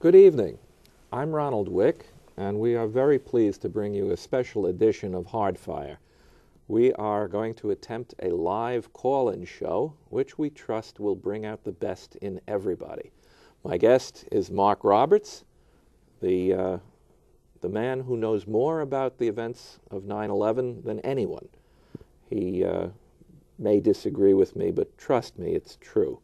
Good evening. I'm Ronald Wick, and we are very pleased to bring you a special edition of Hardfire. We are going to attempt a live call-in show, which we trust will bring out the best in everybody. My guest is Mark Roberts, the man who knows more about the events of 9/11 than anyone. He may disagree with me, but trust me, it's true.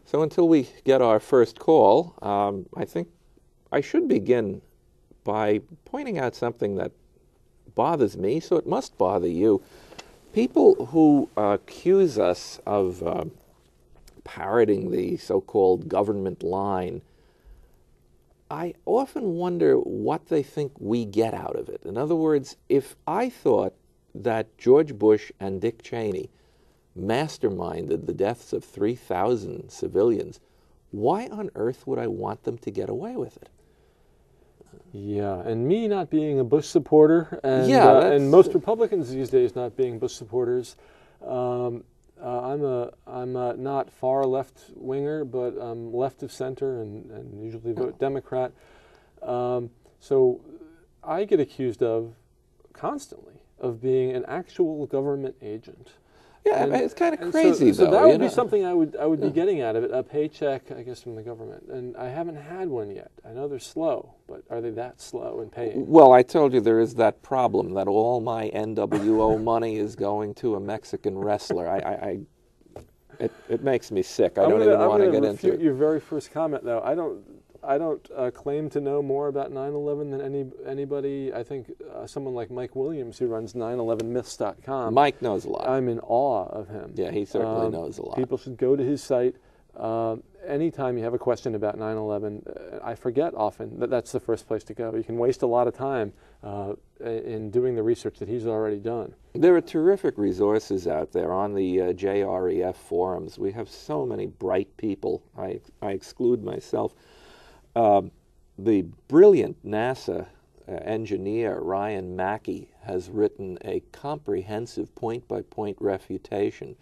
So until we get our first call, I think I should begin by pointing out something that bothers me, so it must bother you. People who accuse us of parroting the so-called government line, I often wonder what they think we get out of it. In other words, if I thought that George Bush and Dick Cheney masterminded the deaths of 3,000 civilians, why on earth would I want them to get away with it? Yeah, and me not being a Bush supporter, and, and most Republicans these days not being Bush supporters, I'm not far left winger, but I'm left of center and usually vote Democrat. So I get accused of constantly of being an actual government agent. Yeah, and it's kind of crazy, so though. that would be something I would be getting out of it, a paycheck, I guess, from the government. And I haven't had one yet. I know they're slow, but are they that slow in paying? Well, I told you there is that problem that all my NWO money is going to a Mexican wrestler. It makes me sick. I don't even want to get into it. Your very first comment, though, I don't claim to know more about 9/11 than anybody. I think someone like Mike Williams, who runs 911myths.com. Mike knows a lot. I'm in awe of him. Yeah, he certainly knows a lot. People should go to his site. Anytime you have a question about 9/11, I forget often that that's the first place to go. You can waste a lot of time in doing the research that he's already done. There are terrific resources out there on the JREF forums. We have so many bright people. I exclude myself. The brilliant NASA engineer Ryan Mackey has written a comprehensive point-by-point refutation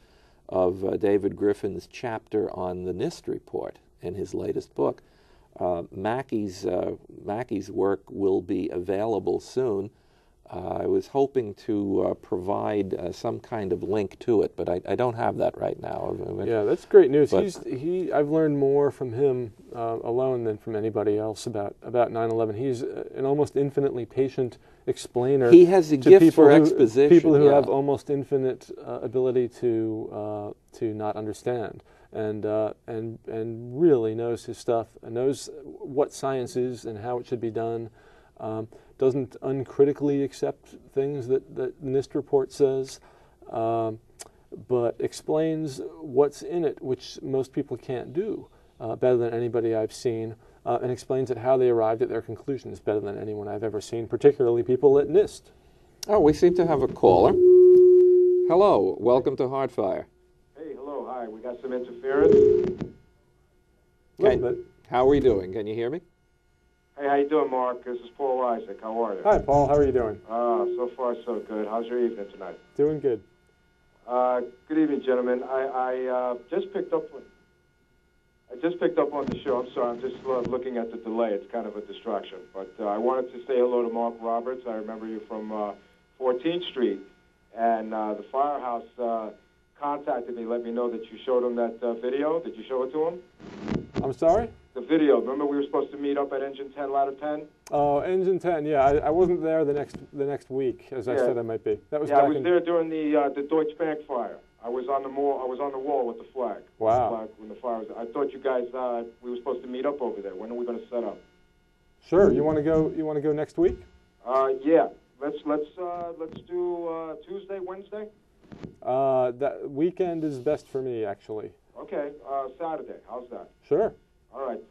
of David Griffin's chapter on the NIST report in his latest book. Mackey's work will be available soon. I was hoping to provide some kind of link to it, but I don't have that right now. Yeah, that's great news. I've learned more from him alone than from anybody else about 9/11. He's an almost infinitely patient explainer. He has a gift for exposition. People who have almost infinite ability to not understand, and really knows his stuff and knows what science is and how it should be done. Doesn't uncritically accept things that the NIST report says, but explains what's in it, which most people can't do better than anybody I've seen, and explains how they arrived at their conclusions better than anyone I've ever seen, particularly people at NIST. Oh, we seem to have a caller. Hello, welcome to Hardfire. Hey, hello, hi. We got some interference. How are we doing? Can you hear me? Hey, how you doing, Mark? This is Paul Isaac. How are you? Hi, Paul. How are you doing? So far so good. How's your evening tonight? Doing good. Good evening, gentlemen. I just picked up on the show. I'm sorry. I'm just looking at the delay. It's kind of a distraction. But I wanted to say hello to Mark Roberts. I remember you from 14th Street, and the Firehouse contacted me, let me know that you showed him that video. Did you show it to him? I'm sorry? The video. Remember we were supposed to meet up at Engine 10, Ladder 10? Oh, Engine 10. Yeah, I wasn't there the next week, as I said I might be. That was I was there during the Deutsche Bank fire. I was on the wall with the flag. Wow. The flag when the fire was. I thought you guys we were supposed to meet up over there. When are we going to set up? Sure. You want to go? You want to go next week? Yeah. Let's do Tuesday, Wednesday. That weekend is best for me, actually. Okay. Saturday. How's that? Sure. All right,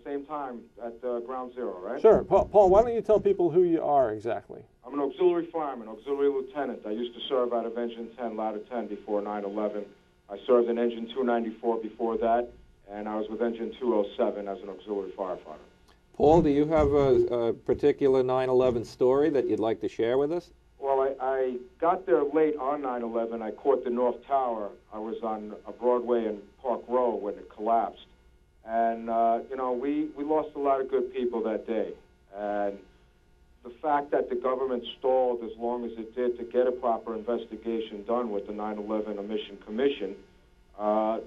same time at Ground Zero, right? Sure. Paul, why don't you tell people who you are exactly? I'm an auxiliary fireman, auxiliary lieutenant. I used to serve out of Engine 10, Ladder 10 before 9/11. I served in Engine 294 before that, and I was with Engine 207 as an auxiliary firefighter. Paul, do you have a particular 9/11 story that you'd like to share with us? Well, I got there late on 9/11. I caught the North Tower. I was on Broadway and Park Row when it collapsed. And, you know, we lost a lot of good people that day. And the fact that the government stalled as long as it did to get a proper investigation done with the 9/11 Omission Commission,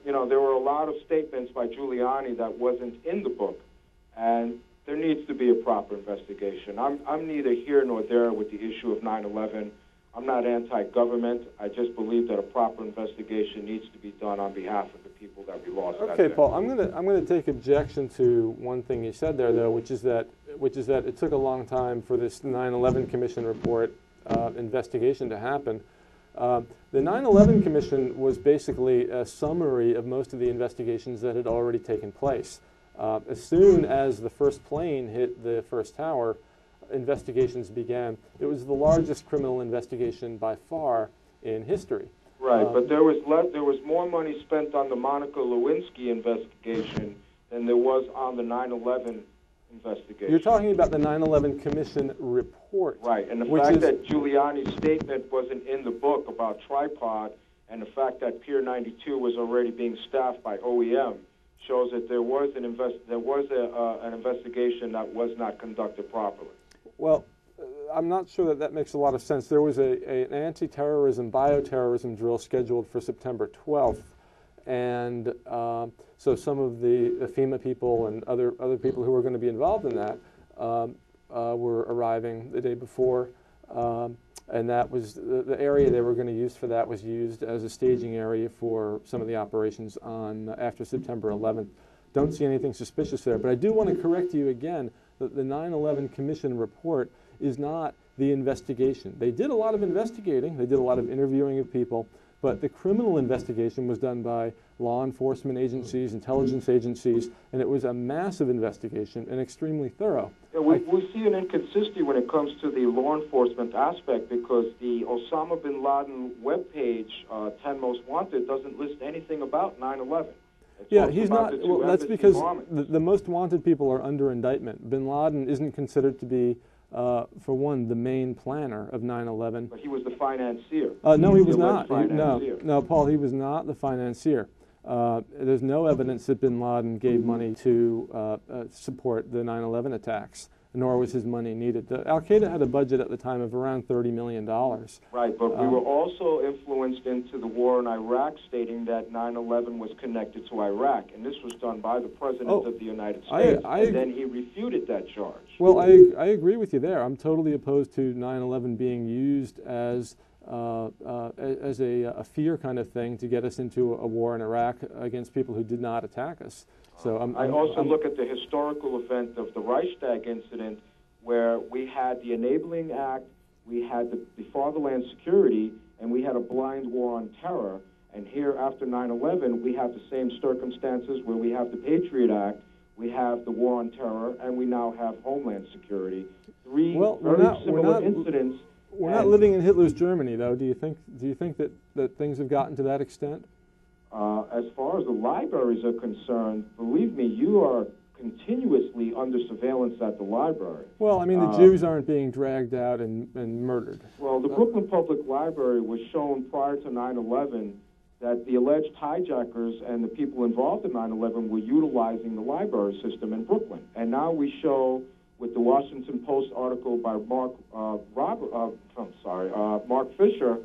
you know, there were a lot of statements by Giuliani that wasn't in the book. And there needs to be a proper investigation. I'm neither here nor there with the issue of 9/11. I'm not anti-government. I just believe that a proper investigation needs to be done on behalf of the people that we lost. Okay, Paul, I'm gonna take objection to one thing you said there, though, which is that it took a long time for this 9/11 Commission report investigation to happen. The 9/11 Commission was basically a summary of most of the investigations that had already taken place. As soon as the first plane hit the first tower, investigations began. It was the largest criminal investigation by far in history. Right, but there was more money spent on the Monica Lewinsky investigation than there was on the 9/11 investigation. You're talking about the 9/11 Commission report. Right, and the fact that Giuliani's statement wasn't in the book about tripod, and the fact that Pier 92 was already being staffed by OEM shows that there was an investigation that was not conducted properly. Well, I'm not sure that makes a lot of sense. There was an anti-terrorism, bioterrorism drill scheduled for September 12th, and so some of the FEMA people and other people who were going to be involved in that were arriving the day before, and that was the area they were going to use for that was used as a staging area for some of the operations on after September 11th. Don't see anything suspicious there, but I do want to correct you again that the 9/11 Commission report is not the investigation. They did a lot of investigating, they did a lot of interviewing of people, but the criminal investigation was done by law enforcement agencies, intelligence agencies, and it was a massive investigation and extremely thorough. Yeah, we see an inconsistency when it comes to the law enforcement aspect because the Osama bin Laden webpage, 10 Most Wanted, doesn't list anything about 9/11. Yeah, he's not. Well, that's because the most wanted people are under indictment. Bin Laden isn't considered to be, for one, the main planner of 9/11. But he was the financier. No, he was not. No, Paul, he was not the financier. There's no evidence that Bin Laden gave money to support the 9/11 attacks, nor was his money needed. Al-Qaeda had a budget at the time of around $30 million. Right, but we were also influenced into the war in Iraq, stating that 9/11 was connected to Iraq, and this was done by the President of the United States, and then he refuted that charge. Well, I agree with you there. I'm totally opposed to 9/11 being used as a fear kind of thing to get us into a war in Iraq against people who did not attack us. So I also look at the historical event of the Reichstag incident, where we had the Enabling Act, we had the Fatherland Security, and we had a blind war on terror. And here, after 9/11, we have the same circumstances where we have the Patriot Act, we have the war on terror, and we now have Homeland Security. Three very similar incidents. We're not living in Hitler's Germany, though. Do you think that things have gotten to that extent? As far as the libraries are concerned, believe me, you are continuously under surveillance at the library. Well, I mean, the Jews aren't being dragged out and murdered. Well, the Brooklyn Public Library was shown prior to 9/11 that the alleged hijackers and the people involved in 9/11 were utilizing the library system in Brooklyn. And now we show with the Washington Post article by Mark Fisher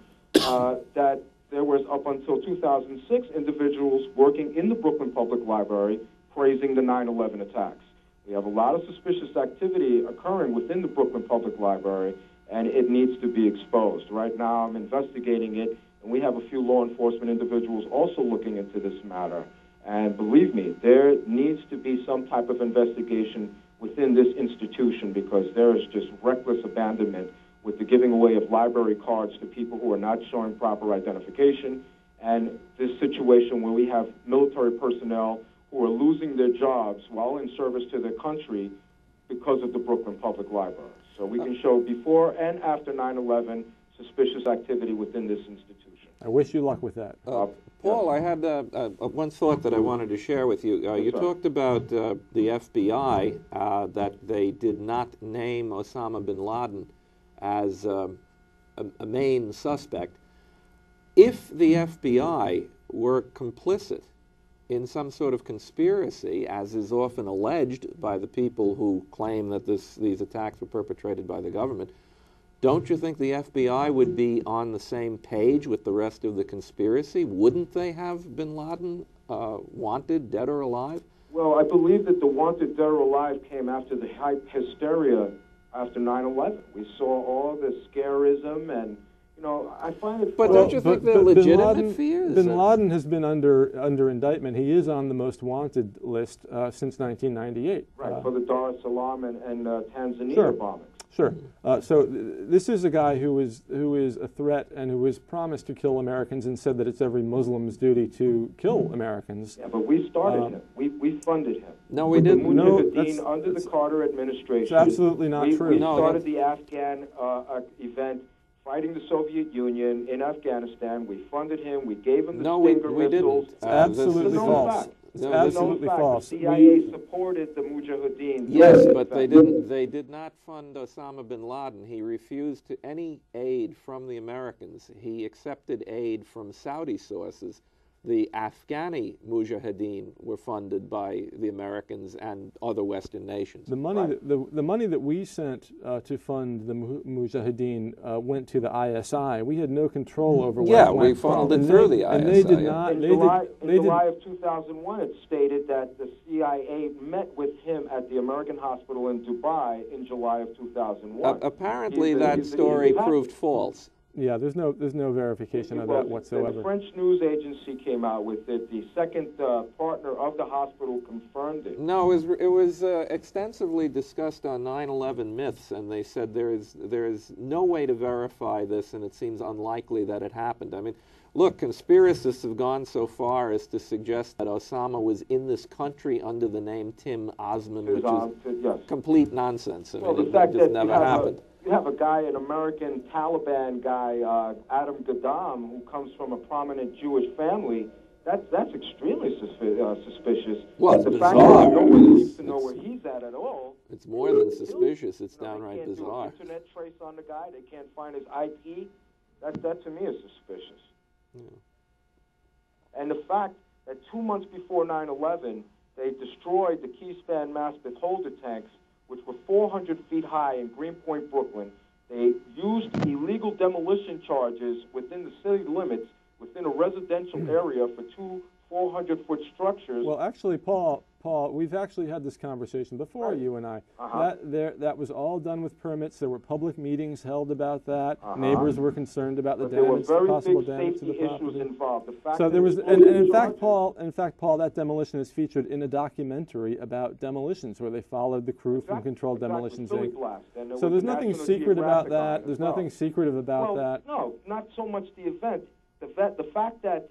that there was, up until 2006, individuals working in the Brooklyn Public Library praising the 9/11 attacks. We have a lot of suspicious activity occurring within the Brooklyn Public Library, and it needs to be exposed. Right now, I'm investigating it, and we have a few law enforcement individuals also looking into this matter. And believe me, there needs to be some type of investigation within this institution because there is just reckless abandonment with the giving away of library cards to people who are not showing proper identification, and this situation where we have military personnel who are losing their jobs while in service to their country because of the Brooklyn Public Library. So we can show before and after 9/11 suspicious activity within this institution. I wish you luck with that. Paul, I had one thought that I wanted to share with you. You talked about the FBI, that they did not name Osama bin Laden as a main suspect. If the FBI were complicit in some sort of conspiracy, as is often alleged by the people who claim that these attacks were perpetrated by the government, don't you think the FBI would be on the same page with the rest of the conspiracy? Wouldn't they have bin Laden wanted, dead or alive? Well, I believe that the wanted dead or alive came after the hysteria after 9/11. We saw all the scarism, and I find it. But don't you think they're legitimate fears? Bin Laden has been under indictment. He is on the most wanted list since 1998. Right, for the Dar es Salaam and Tanzania Sure. bombings. Sure. So this is a guy who is a threat and who has promised to kill Americans and said that it's every Muslim's duty to kill Americans. Yeah, but we started him. We funded him. No, we didn't. No, Mujahideen under the Carter administration. It's absolutely not true. We No, started the Afghan event fighting the Soviet Union in Afghanistan. We funded him. We gave him the Stinger we missiles. didn't. It's absolutely It's a known false. fact. It's No, absolutely false. The CIA supported the Mujahideen. Yes, but they didn't. They did not fund Osama bin Laden. He refused any aid from the Americans. He accepted aid from Saudi sources. The Afghani Mujahideen were funded by the Americans and other Western nations. The money, the money that we sent to fund the Mujahideen went to the ISI. We had no control over where it went. we funneled it through the ISI. And they did not. In July of 2001, it stated that the CIA met with him at the American hospital in Dubai in July of 2001. Apparently, that story proved false. Yeah, there's no verification of that whatsoever. The French news agency came out with it. The second partner of the hospital confirmed it. No, it was extensively discussed on 9/11 myths, and they said there is no way to verify this, and it seems unlikely that it happened. I mean, look, conspiracists have gone so far as to suggest that Osama was in this country under the name Tim Osman, which is complete nonsense. I mean, it just never happened. You have a guy, an American Taliban guy, Adam Gaddam, who comes from a prominent Jewish family. That's extremely suspicious. Well, it's the bizarre. fact that no one seems to know where he's at all. It's more than suspicious. It's downright they can't bizarre. do an internet trace on the guy. They can't find his IP. That to me is suspicious. Yeah. And the fact that 2 months before 9/11, they destroyed the Keyspan Maspeth holder tanks, which were 400 feet high in Greenpoint, Brooklyn. They used illegal demolition charges within the city limits, within a residential area for two 400-foot structures. Well, actually, Paul, we've actually had this conversation before, you and I. That was all done with permits. There were public meetings held about that. Neighbors were concerned about the damage, possible damage to the property. Involved. The So there was, and in fact, Paul, that demolition is featured in a documentary about demolitions, where they followed the crew from Controlled Demolitions Inc. So there's nothing secret about that. There's nothing secretive about that. No, not so much the event. The fact that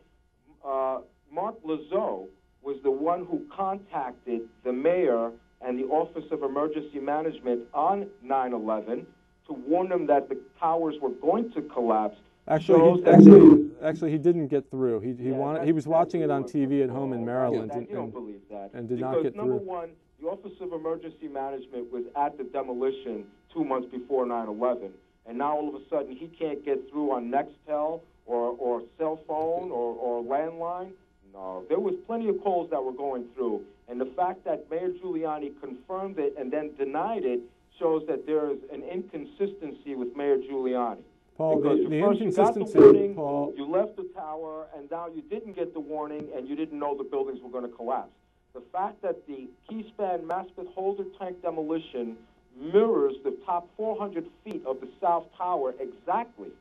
Mark Lazo was the one who contacted the mayor and the Office of Emergency Management on 9/11 to warn them that the towers were going to collapse. Actually, he didn't get through. He was watching it on TV at home in Maryland and did not get through. Number one, the Office of Emergency Management was at the demolition 2 months before 9/11, and now all of a sudden he can't get through on Nextel or cell phone or landline. No, there was plenty of calls that were going through, and the fact that Mayor Giuliani confirmed it and then denied it shows that there is an inconsistency with Mayor Giuliani. Paul, because the first you got inconsistency, the warning, Paul, you left the tower, and now you didn't get the warning, and you didn't know the buildings were going to collapse. The fact that the Keyspan Maspeth holder tank demolition mirrors the top 400 feet of the South Tower exactly.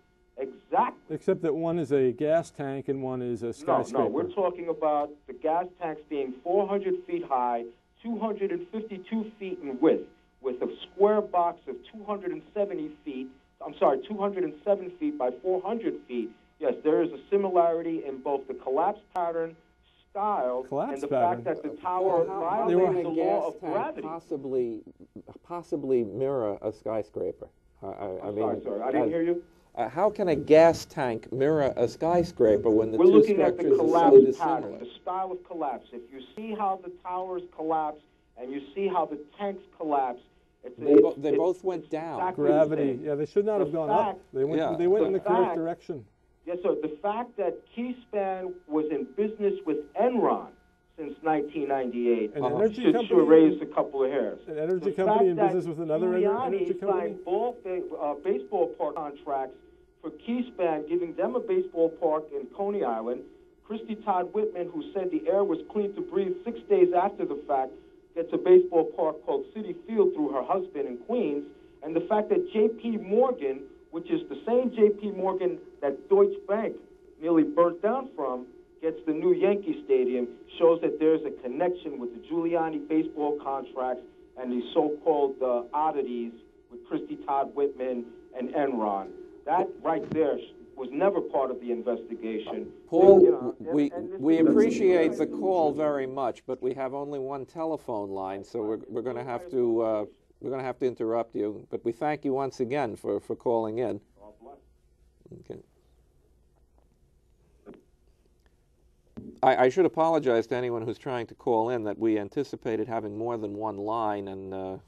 Except that one is a gas tank and one is a skyscraper. No, we're talking about the gas tanks being 400 feet high, 252 feet in width, with a square box of 207 feet by 400 feet. Yes, there is a similarity in both the collapse pattern, style, and the fact that the tower violated the law of gravity. Possibly mirror a skyscraper. Sorry, I didn't hear you. How can a gas tank mirror a skyscraper when the We're two looking at the structures are so collapse dissimilar? pattern, the style of collapse. If you see how the towers collapse and you see how the tanks collapse, they both went down. Exactly Gravity. Yeah, they should not have gone up. They went in the correct direction. Yes, so the fact that Keyspan was in business with Enron, since 1998. An energy company? Should raise a couple of hairs. An energy company in business with another energy company? Signed baseball park contracts for Keyspan, giving them a baseball park in Coney Island. Christy Todd Whitman, who said the air was clean to breathe 6 days after the fact, gets a baseball park called Citi Field through her husband in Queens. And the fact that J.P. Morgan, which is the same J.P. Morgan that Deutsche Bank nearly burnt down from, gets the new Yankee Stadium, shows that there's a connection with the Giuliani baseball contracts and the so-called oddities with Christy Todd Whitman and Enron. That right there was never part of the investigation. Paul, we appreciate the call very much, but we have only one telephone line, so we're going to have to interrupt you. But we thank you once again for calling in. Okay. I should apologize to anyone who's trying to call in that we anticipated having more than one line, and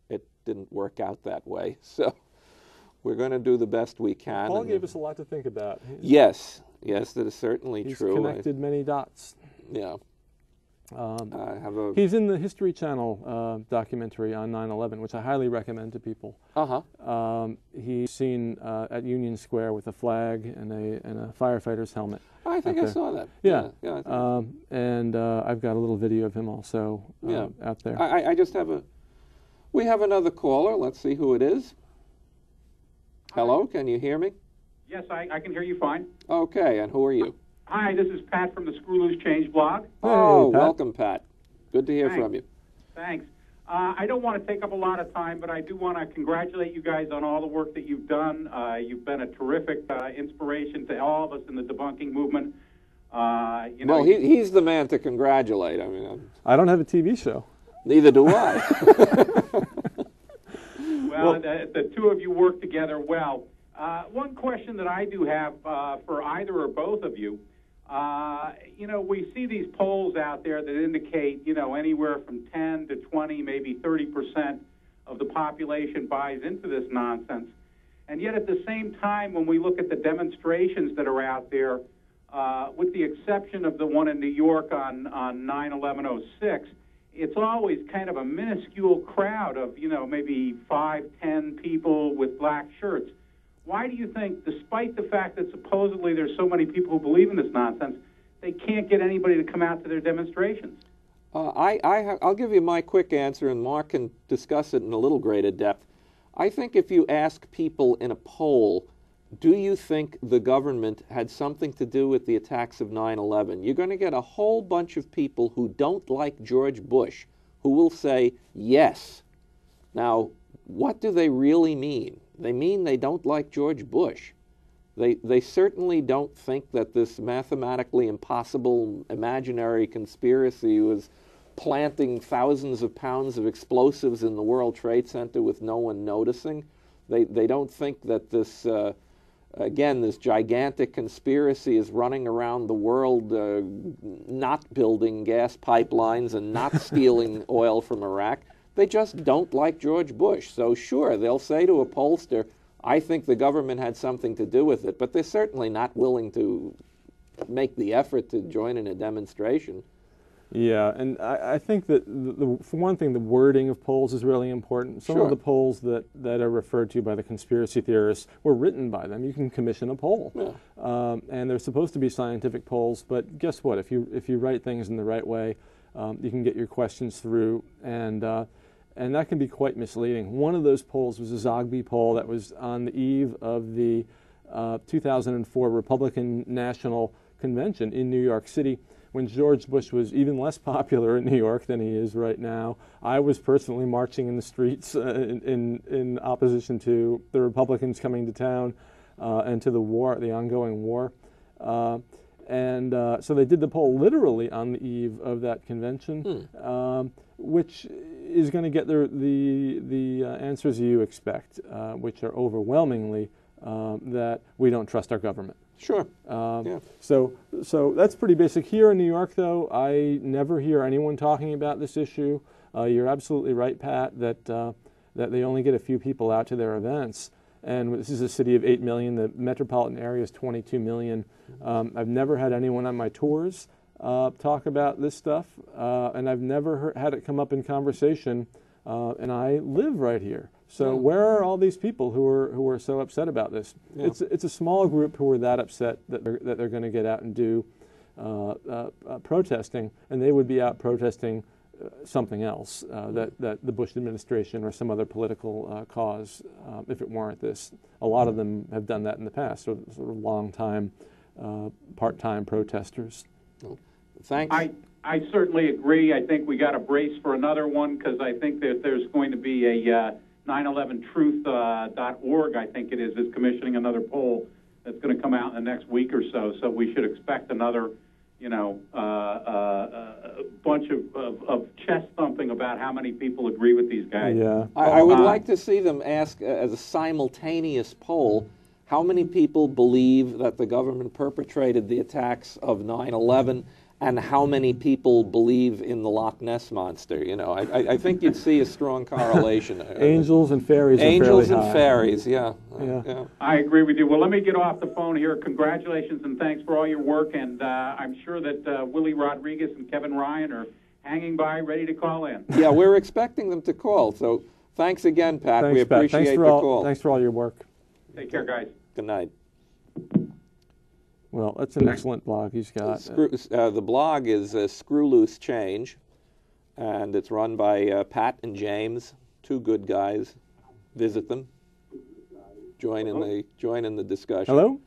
it didn't work out that way. So we're going to do the best we can. Paul gave us a lot to think about. Yes, that is certainly true. He's connected many dots. Yeah. He's in the History Channel documentary on 9/11, which I highly recommend to people. He's seen at Union Square with a flag and a firefighter's helmet. I think I saw that. Yeah. And I've got a little video of him also out there. I just have we have another caller. Let's see who it is. Hello, can you hear me? Yes, I can hear you fine. Okay, and who are you? Hi, this is Pat from the Screw Loose Change blog. Oh, Pat. Welcome, Pat. Good to hear from you. Thanks. I don't want to take up a lot of time, but I do want to congratulate you guys on all the work that you've done. You've been a terrific inspiration to all of us in the debunking movement. Well, he's the man to congratulate. I mean, I don't have a TV show. Neither do I. Well, the two of you work together well. One question that I do have for either or both of you, we see these polls out there that indicate, anywhere from 10 to 20, maybe 30% of the population buys into this nonsense. And yet at the same time, when we look at the demonstrations that are out there, with the exception of the one in New York on 9/11/06, it's always kind of a minuscule crowd of, maybe 5, 10 people with black shirts. Why do you think, despite the fact that supposedly there's so many people who believe in this nonsense, they can't get anybody to come out to their demonstrations? I'll give you my quick answer, and Mark can discuss it in a little greater depth. I think if you ask people in a poll, do you think the government had something to do with the attacks of 9/11? You're going to get a whole bunch of people who don't like George Bush who will say yes. Now, what do they really mean? They mean they don't like George Bush. They certainly don't think that this mathematically impossible imaginary conspiracy was planting thousands of pounds of explosives in the World Trade Center with no one noticing. They don't think that this gigantic conspiracy is running around the world not building gas pipelines and not stealing oil from Iraq. They just don't like George Bush. So sure, they'll say to a pollster, I think the government had something to do with it, but they're certainly not willing to make the effort to join in a demonstration. Yeah, and I think that, for one thing, the wording of polls is really important. Some of the polls that are referred to by the conspiracy theorists were written by them. You can commission a poll. Yeah. And they're supposed to be scientific polls, but guess what? If you write things in the right way, you can get your questions through, and that can be quite misleading. One of those polls was a Zogby poll that was on the eve of the 2004 Republican National Convention in New York City, when George Bush was even less popular in New York than he is right now. I was personally marching in the streets in opposition to the Republicans coming to town and to the ongoing war. So they did the poll literally on the eve of that convention, which is going to get the answers you expect, which are overwhelmingly that we don't trust our government. Sure. Yeah. So that's pretty basic. Here in New York, though, I never hear anyone talking about this issue. You're absolutely right, Pat, that they only get a few people out to their events. And this is a city of 8 million. The metropolitan area is 22 million. I've never had anyone on my tours talk about this stuff, and I've never had it come up in conversation, and I live right here. So where are all these people who are so upset about this? Yeah. It's a small group who are that upset that they're going to get out and do protesting, and they would be out protesting something else, that the Bush administration or some other political cause, if it weren't this. A lot of them have done that in the past, sort of long-time, part-time protesters. Thanks. I certainly agree. I think we got to brace for another one, because I think that there's going to be a 911truth.org, I think it is commissioning another poll that's going to come out in the next week or so. So we should expect another, bunch of chest thumping about how many people agree with these guys. Yeah. I would like to see them ask as a simultaneous poll, how many people believe that the government perpetrated the attacks of 9/11, and how many people believe in the Loch Ness Monster? I think you'd see a strong correlation. Angels and fairies. Angels are and high. fairies, yeah. I agree with you. Well, let me get off the phone here. Congratulations and thanks for all your work. And I'm sure that Willie Rodriguez and Kevin Ryan are hanging by, ready to call in. Yeah, we're expecting them to call. So thanks again, Pat. Thanks, we appreciate Pat. the call. Thanks for all your work. Take care, guys. Good night. Well, that's an excellent blog he's got. The blog is Screw Loose Change, and it's run by Pat and James, two good guys. Visit them. Join in the discussion. Hello?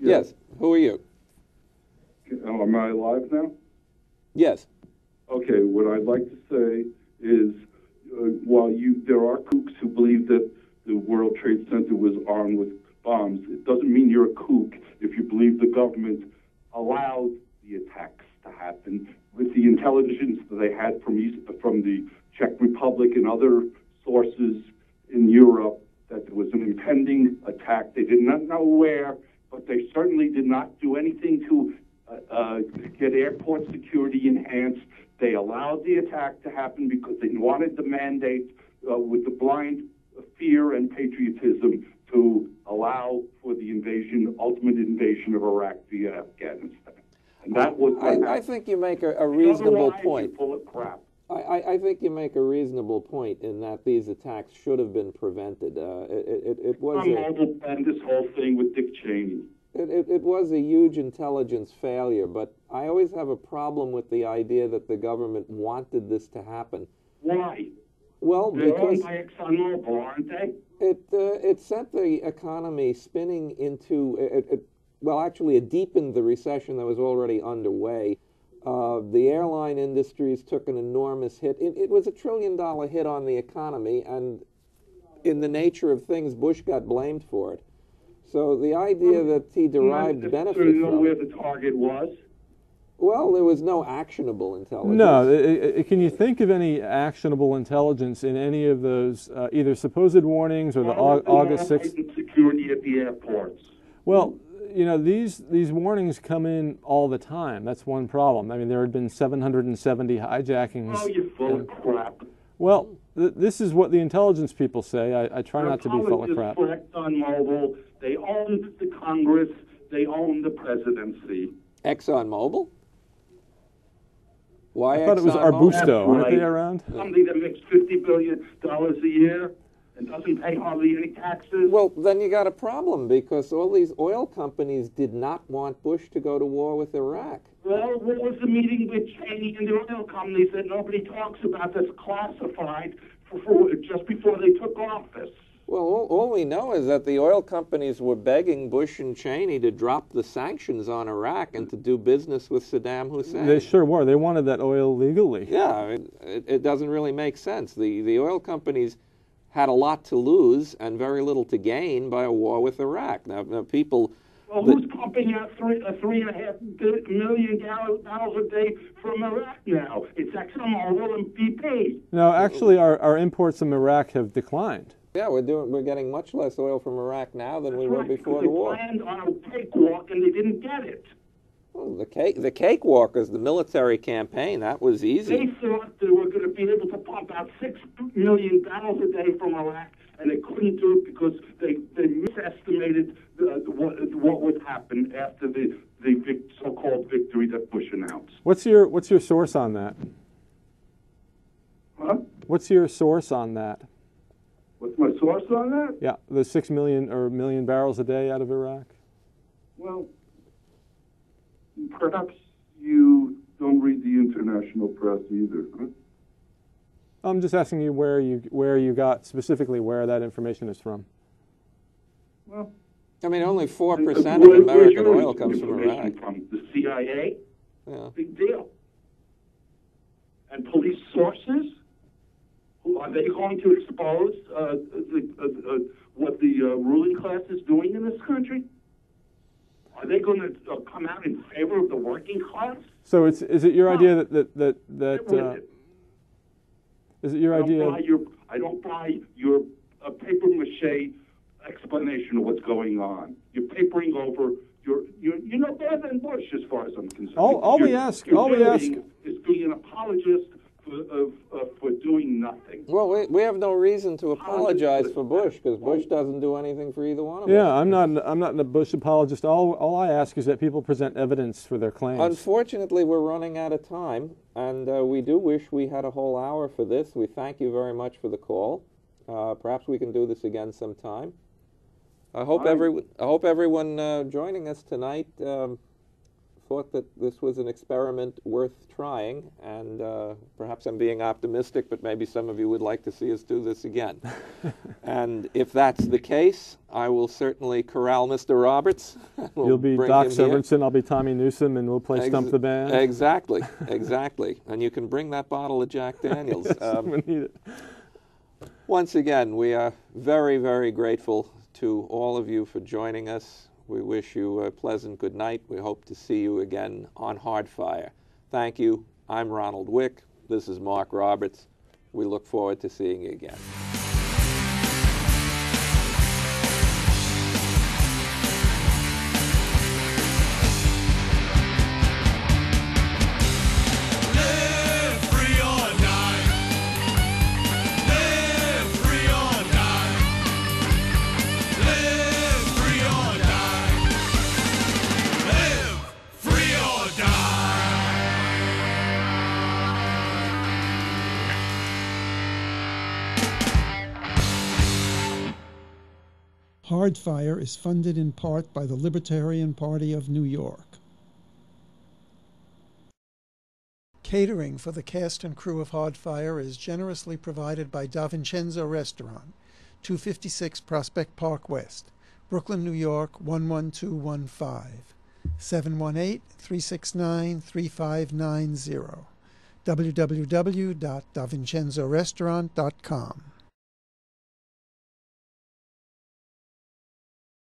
Yes. Who are you? Am I live now? Yes. Okay. What I'd like to say is, while there are kooks who believe that the World Trade Center was armed with bombs, it doesn't mean you're a kook if you believe the government allowed the attacks to happen with the intelligence that they had from the Czech Republic and other sources in Europe, that there was an impending attack. They did not know where, but they certainly did not do anything to get airport security enhanced. They allowed the attack to happen because they wanted the mandate with the blind fear and patriotism to allow for the ultimate invasion of Iraq via Afghanistan. And that was I think you make a reasonable point. Full of crap. I think you make a reasonable point in that these attacks should have been prevented. It was and this whole thing with Dick Cheney. It was a huge intelligence failure, but I always have a problem with the idea that the government wanted this to happen. Why? Well, they're because owned by ExxonMobil, aren't they? It sent the economy spinning into it deepened the recession that was already underway. The airline industries took an enormous hit. It was $1 trillion hit on the economy, and in the nature of things, Bush got blamed for it. So the idea that he derived benefit from it. Where the target was? Well, there was no actionable intelligence. No. Can you think of any actionable intelligence in any of those either supposed warnings or the August 6th? Security at the airports. Well, these warnings come in all the time. That's one problem. I mean, there had been 770 hijackings. Oh, you're full of crap. Well, this is what the intelligence people say. I try not to be full of crap. For ExxonMobil, they owned the Congress. They owned the presidency. ExxonMobil? Why I thought it was Arbusto. Aren't they around? Somebody that makes $50 billion a year and doesn't pay hardly any taxes. Well, then you got a problem, because all these oil companies did not want Bush to go to war with Iraq. Well, what was the meeting with Cheney and the oil companies that nobody talks about that's classified for just before they took office? Well, all we know is that the oil companies were begging Bush and Cheney to drop the sanctions on Iraq and to do business with Saddam Hussein. They sure were. They wanted that oil legally. Yeah, I mean, it doesn't really make sense. The oil companies had a lot to lose and very little to gain by a war with Iraq. Now people... Well, who's pumping out 3.5 million barrels a day from Iraq now? It's ExxonMobil and BP. No, actually, our imports from Iraq have declined. Yeah, we're getting much less oil from Iraq now than we were before the war. They planned on a cakewalk and they didn't get it. Well, the cakewalkers, the military campaign, that was easy. They thought they were going to be able to pump out 6 million barrels a day from Iraq, and they couldn't do it because they misestimated what would happen after the the so-called victory that Bush announced. What's your source on that? Huh? What's your source on that? What's my source on that? Yeah, the 6 million or million barrels a day out of Iraq. Well, perhaps you don't read the international press either, huh? I'm just asking you where you got specifically where that information is from. Well, I mean, only 4% of American oil comes from Iraq. From the CIA? Yeah. Big deal. And police sources? Are they going to expose what the ruling class is doing in this country? Are they going to come out in favor of the working class? So is it your idea that is it your idea? I don't buy your paper mache explanation of what's going on. You're papering over. You're no better than Bush, as far as I'm concerned. All we ask is being an apologist for doing nothing. Well, we have no reason to apologize for Bush because Bush doesn't do anything for either one of us. Yeah, I'm not a Bush apologist. All I ask is that people present evidence for their claims. Unfortunately, we're running out of time, and we do wish we had a whole hour for this. We thank you very much for the call. Perhaps we can do this again sometime. I hope everyone joining us tonight thought that this was an experiment worth trying, and perhaps I'm being optimistic, but maybe some of you would like to see us do this again. And if that's the case, I will certainly corral Mr. Roberts. You'll be Doc Severinsen, I'll be Tommy Newsom, and we'll play Stump the Band. Exactly, exactly. And you can bring that bottle of Jack Daniels. We need it. Once again, we are very, very grateful to all of you for joining us. We wish you a pleasant good night. We hope to see you again on Hardfire. Thank you. I'm Ronald Wick. This is Mark Roberts. We look forward to seeing you again. Hardfire is funded in part by the Libertarian Party of New York. Catering for the cast and crew of Hardfire is generously provided by Da Vincenzo Restaurant, 256 Prospect Park West, Brooklyn, New York 11215, 718-369-3590, www.davincenzorestaurant.com.